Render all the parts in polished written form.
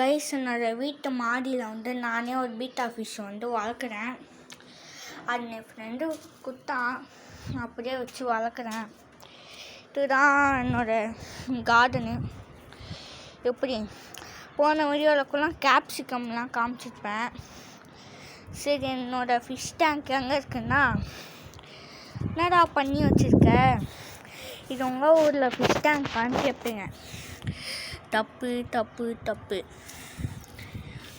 Guys, என்னோடய வீட்டு மாடியில் வந்து நானே ஒரு பீட்டா ஃபிஷ் வந்து வளர்க்குறேன். அது என் ஃப்ரெண்டு கொடுத்தான், அப்படியே வச்சு வளர்க்குறேன். இதுதான் என்னோடய கார்டனு. எப்படி போன வீடியோவுக்குலாம் கேப்சிகம்லாம் காமிச்சிருப்பேன். சரி, என்னோடய ஃபிஷ் டேங்க் எங்கே இருக்குன்னா, என்னடா பண்ணி வச்சுருக்க, இது உங்கள் ஊரில் ஃபிஷ் டேங்க்கான்னு கேட்பீங்க. தப்பு தப்பு தப்பு.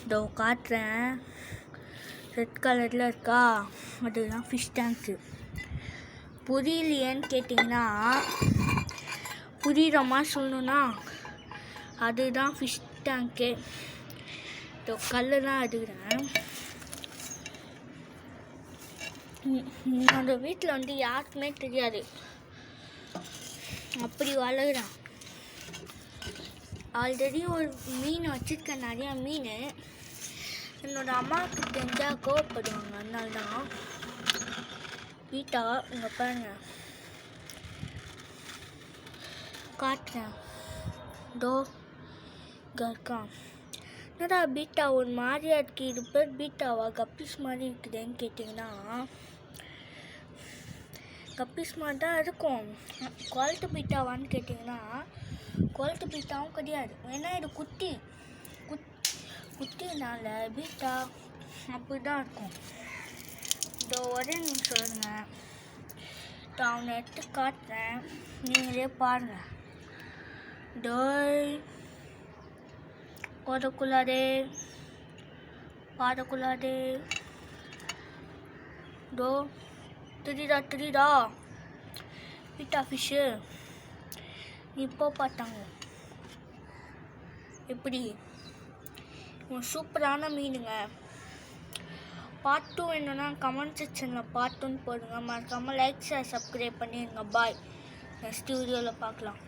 இதோ காட்டுறேன், ரெட் கலரில் இருக்கா, அதுதான் ஃபிஷ் டேங்க்கு. புரியலையேன்னு கேட்டிங்கன்னா, புரிகிற மாதிரி சொல்லணுன்னா அதுதான் ஃபிஷ் டேங்க்கு. இதோ கல்லெல்லாம் எடுக்கிறேன். என்னோட வீட்டில் வந்து யாருக்குமே தெரியாது, அப்படி வளர்க்குறேன். ஆல்ரெடி ஒரு மீன் வச்சுருக்கேன், நிறையா மீன். என்னோடய அம்மாவுக்கு தெரிஞ்சால் கோவப்படுவாங்க, அதனால தான். பீட்டா இங்கே பாருங்க, காட்டுறேன். டோ இங்கே இருக்கான். என்னடா பீட்டா ஒரு மாதிரியா இருக்கு, இது பேர் பீட்டாவா, கப்பீஸ் மாதிரி இருக்குதுன்னு கேட்டிங்கன்னா, கப்பீஸ் மாதிரி தான் இருக்கும். குவாலிட்டி பீட்டாவான்னு கேட்டிங்கன்னா, குவாலிட்டி பீட்டாவும் கிடையாது. ஏன்னா இது குட்டினால பீட்டா அப்படி தான் இருக்கும். இதோ ஒரே நிமிஷம் வருங்க, அவனை எடுத்து காட்டுறேன், நீங்களே பாருங்கள். டோய் பாடக்குள்ளாதே. டோ தெரியுதா பீட்டா ஃபிஷ்ஷு இப்போ பார்த்தாங்க. எப்படி சூப்பரான மீனுங்க. பார்ட் 2 வேணும்னா கமெண்ட் செக்ஷனில் பார்ட் 2 போடுங்க. மறக்காமல் லைக் ஷேர் சப்ஸ்கிரைப் பண்ணிடுங்க. பாய், நெக்ஸ்ட் வீடியோவில் பார்க்கலாம்.